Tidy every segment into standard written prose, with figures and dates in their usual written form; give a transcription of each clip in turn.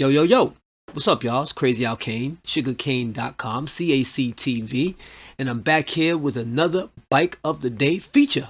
Yo, yo, yo. What's up, y'all? It's Crazy Al Kane, sugarcane.com, CACTV, and I'm back here with another Bike of the Day feature.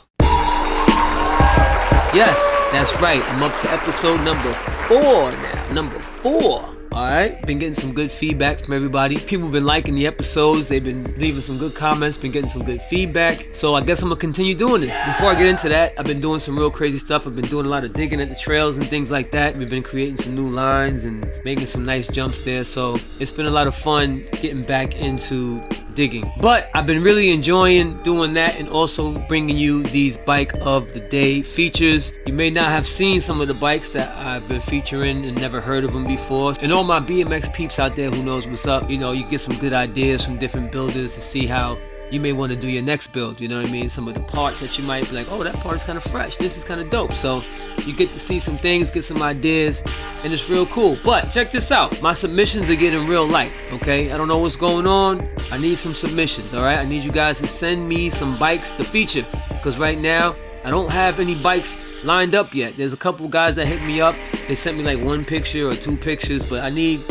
Yes, that's right. I'm up to episode number 4 now. Number 4. Alright, been getting some good feedback from everybody. People have been liking the episodes. They've been leaving some good comments, been getting some good feedback. So I guess I'm gonna continue doing this. Before I get into that, I've been doing some real crazy stuff. I've been doing a lot of digging at the trails and things like that. We've been creating some new lines and making some nice jumps there. So it's been a lot of fun getting back into digging. But I've been really enjoying doing that and also bringing you these Bike of the Day features. You may not have seen some of the bikes that I've been featuring and never heard of them before. And all my BMX peeps out there who knows what's up, you know, you get some good ideas from different builders to see how you may want to do your next build, you know what I mean? Some of the parts that you might be like, oh, that part is kind of fresh, this is kind of dope. So you get to see some things, get some ideas, and it's real cool. But check this out, my submissions are getting real light, okay? I don't know what's going on. I need some submissions, all right? I need you guys to send me some bikes to feature, because right now I don't have any bikes lined up yet. There's a couple guys that hit me up. They sent me like 1 picture or 2 pictures, but I need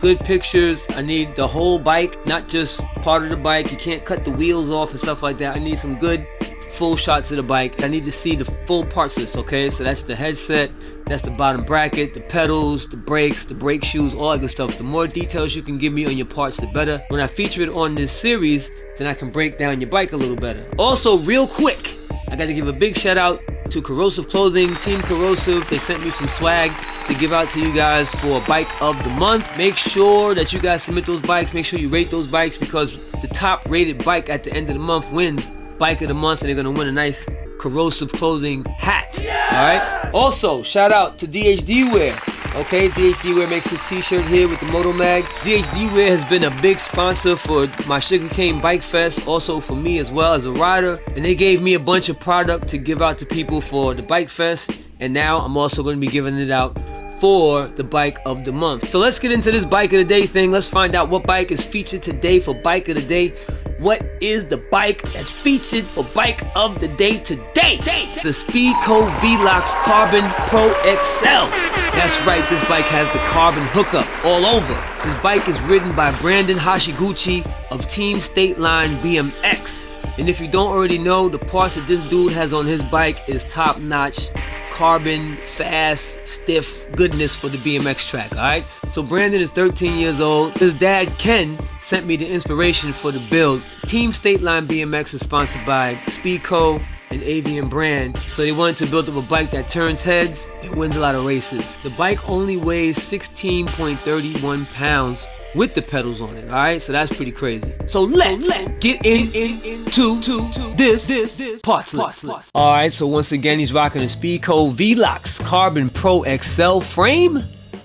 good pictures. I need the whole bike, not just part of the bike. You can't cut the wheels off and stuff like that. I need some good full shots of the bike. I need to see the full parts list, okay? So that's the headset, that's the bottom bracket, the pedals, the brakes, the brake shoes, all that good stuff. The more details you can give me on your parts, the better. When I feature it on this series, then I can break down your bike a little better. Also, real quick, I gotta give a big shout out to Corrosive Clothing, Team Corrosive. They sent me some swag to give out to you guys for Bike of the Month. Make sure that you guys submit those bikes. Make sure you rate those bikes, because the top rated bike at the end of the month wins Bike of the Month, and they're gonna win a nice Corrosive Clothing hat. Alright? Also, shout out to DHD Wear. Okay, DHD Wear makes this t-shirt here with the Moto Mag. DHD Wear has been a big sponsor for my Sugarcane Bike Fest, also for me as well as a rider. And they gave me a bunch of product to give out to people for the Bike Fest. And now I'm also going to be giving it out for the Bike of the Month. So let's get into this Bike of the Day thing. Let's find out what bike is featured today for Bike of the Day. What is the bike that's featured for Bike of the Day today? The Speedco Velox Carbon Pro XL. That's right, this bike has the carbon hookup all over. This bike is ridden by Brandon Hashiguchi of Team State Line BMX. And if you don't already know, the parts that this dude has on his bike is top-notch carbon, fast, stiff goodness for the BMX track, alright? So Brandon is 13 years old. His dad, Ken, sent me the inspiration for the build. Team State Line BMX is sponsored by Speedco and Avian brand, so they wanted to build up a bike that turns heads and wins a lot of races. The bike only weighs 16.31 pounds with the pedals on it, alright? So that's pretty crazy. So let's get into this parts list. Alright, so once again, he's rocking a Speedco Velox Carbon Pro XL frame.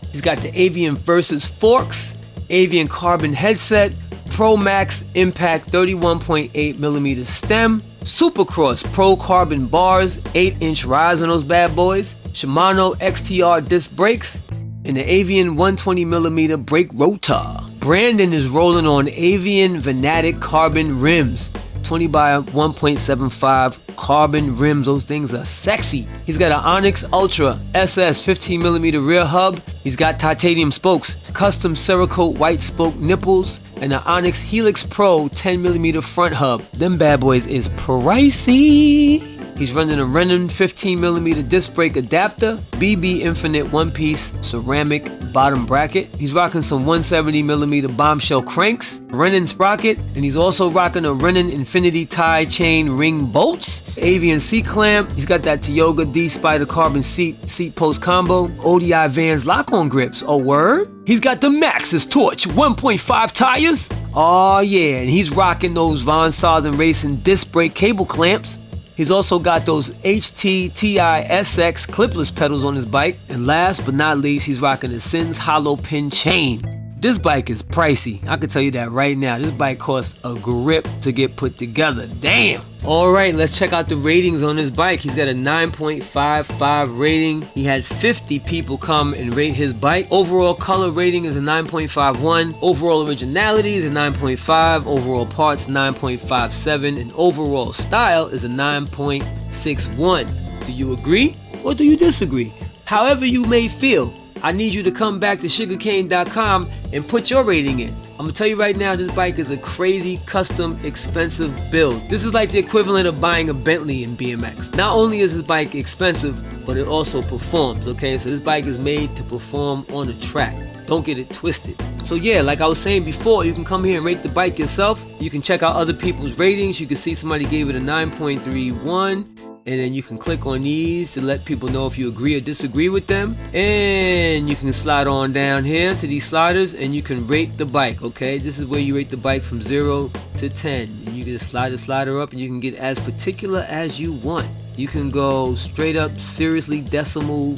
He's got the Avian Versus forks, Avian Carbon headset, Pro Max Impact 31.8mm stem, Supercross Pro Carbon bars, 8-inch rise on those bad boys, Shimano XTR disc brakes, and the Avian 120mm brake rotor. Brandon is rolling on Avian Venatic carbon rims, 20 by 1.75 carbon rims. Those things are sexy. He's got an Onyx Ultra SS 15mm rear hub. He's got titanium spokes, custom Cerakote white spoke nipples, and the Onyx Helix Pro 10mm front hub. Them bad boys is pricey. He's running a Rennen 15mm disc brake adapter, BB Infinite one-piece ceramic bottom bracket. He's rocking some 170mm bombshell cranks, Rennen sprocket, and he's also rocking a Rennen Infinity tie chain ring bolts, Avian seat clamp. He's got that Tioga D-Spider carbon seat post combo, ODI Vans lock-on grips. Oh, word? He's got the Maxxis Torch 1.5 tires. Oh yeah, and he's rocking those Von Southern Racing disc brake cable clamps. He's also got those HT TI-SX clipless pedals on his bike. And last but not least, he's rocking the Sins hollow pin chain. This bike is pricey. I can tell you that right now. This bike costs a grip to get put together. Damn. Alright, let's check out the ratings on this bike. He's got a 9.55 rating. He had 50 people come and rate his bike. Overall color rating is a 9.51. Overall originality is a 9.5. Overall parts, 9.57. And overall style is a 9.61. Do you agree or do you disagree? However you may feel, I need you to come back to sugarcane.com and put your rating in. I'm gonna tell you right now, this bike is a crazy, custom, expensive build. This is like the equivalent of buying a Bentley in BMX. Not only is this bike expensive, but it also performs, okay? So this bike is made to perform on the track. Don't get it twisted. So yeah, like I was saying before, you can come here and rate the bike yourself. You can check out other people's ratings. You can see somebody gave it a 9.31. And then you can click on these to let people know if you agree or disagree with them. And you can slide on down here to these sliders and you can rate the bike, okay? This is where you rate the bike from 0 to 10. And you can slide the slider up and you can get as particular as you want. You can go straight up, seriously decimal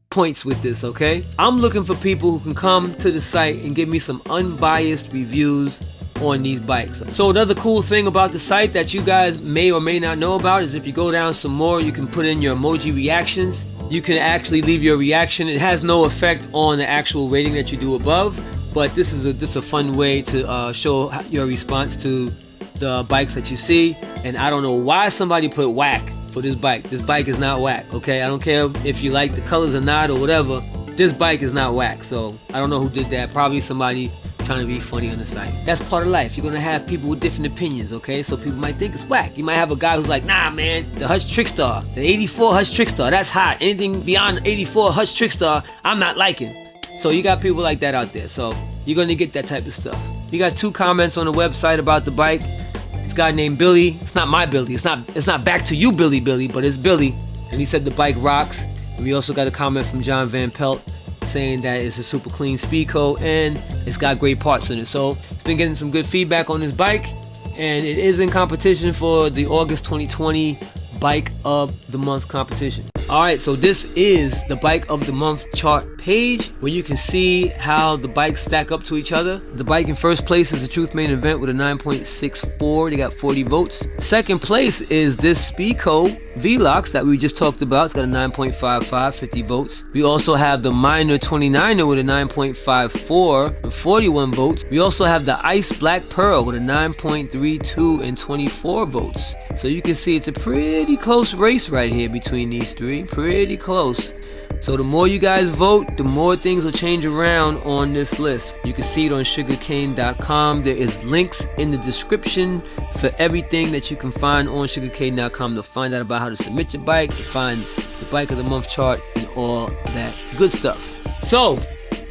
points with this, okay? I'm looking for people who can come to the site and give me some unbiased reviews on these bikes. So another cool thing about the site that you guys may or may not know about is if you go down some more, you can put in your emoji reactions. You can actually leave your reaction. It has no effect on the actual rating that you do above, but this is a fun way to show your response to the bikes that you see. And I don't know why somebody put whack for this bike. This bike is not whack, okay? I don't care if you like the colors or not or whatever. This bike is not whack. So I don't know who did that. Probably somebody trying to be funny on the site. That's part of life. You're gonna have people with different opinions, okay? So people might think it's whack. You might have a guy who's like, nah man, the Hutch Trickstar, the 84 Hutch Trickstar, that's hot. Anything beyond 84 Hutch Trickstar, I'm not liking. So you got people like that out there. So you're gonna get that type of stuff. You got 2 comments on the website about the bike. This guy named Billy. It's not my Billy. It's not back to you, Billy, but it's Billy. And he said the bike rocks. And we also got a comment from John Van Pelt saying that it's a super clean speed coat and it's got great parts in it. So it's been getting some good feedback on this bike, and it is in competition for the August 2020 Bike of the Month competition. Alright, so this is the Bike of the Month chart page where you can see how the bikes stack up to each other. The bike in first place is the Truth Main Event with a 9.64. They got 40 votes. Second place is this Speedco Velox that we just talked about. It's got a 9.55, 50 votes. We also have the Minor 29er with a 9.54 with 41 votes. We also have the Ice Black Pearl with a 9.32 and 24 votes. So you can see it's a pretty close race right here between these 3. Pretty close. So the more you guys vote, the more things will change around on this list. You can see it on sugarcane.com. There is links in the description for everything that you can find on sugarcane.com to find out about how to submit your bike, to find the Bike of the Month chart, and all that good stuff. So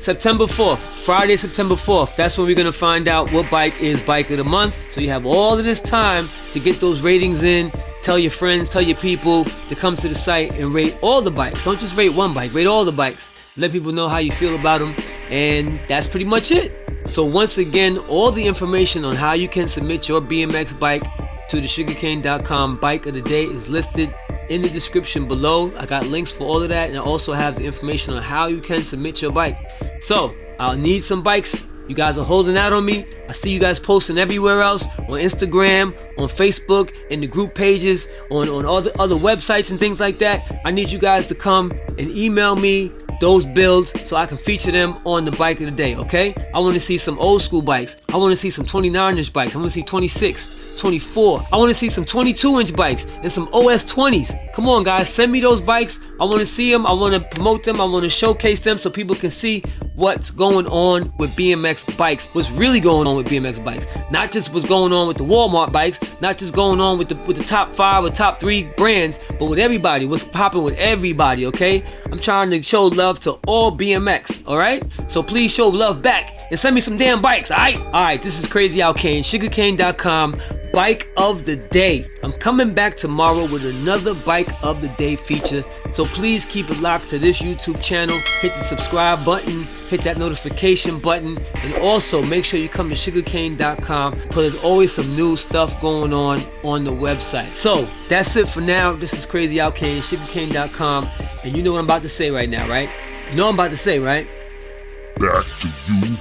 September 4th, Friday, September 4th, that's when we're going to find out what bike is Bike of the Month. So you have all of this time to get those ratings in. Tell your friends, tell your people to come to the site and rate all the bikes. Don't just rate one bike, rate all the bikes. Let people know how you feel about them. And that's pretty much it. So once again, all the information on how you can submit your BMX bike to the sugarcane.com Bike of the Day is listed in the description below. I got links for all of that, and I also have the information on how you can submit your bike. So I'll need some bikes. You guys are holding out on me. I see you guys posting everywhere else, on Instagram, on Facebook, in the group pages, on all the other websites and things like that. I need you guys to come and email me those builds so I can feature them on the Bike of the Day, okay? I want to see some old school bikes. I want to see some 29-inch bikes. I want to see 26, 24. I want to see some 22-inch bikes and some OS 20s. Come on, guys, send me those bikes. I want to see them. I want to promote them. I want to showcase them so people can see what's going on with BMX bikes. What's really going on with BMX bikes. Not just what's going on with the Walmart bikes. Not just going on with the top 5 or top 3 brands, but with everybody. What's popping with everybody, okay? I'm trying to show love to all BMX, all right? So please show love back and send me some damn bikes, all right? All right, this is Crazy Al Kane, sugarcane.com, Bike of the Day. I'm coming back tomorrow with another Bike of the Day feature, so please keep it locked to this YouTube channel. Hit the subscribe button, hit that notification button, and also make sure you come to sugarcane.com because there's always some new stuff going on the website. So that's it for now. This is Crazy Al Kane, sugarcane.com, and you know what I'm about to say right now, right? You know what I'm about to say, right? Back to you.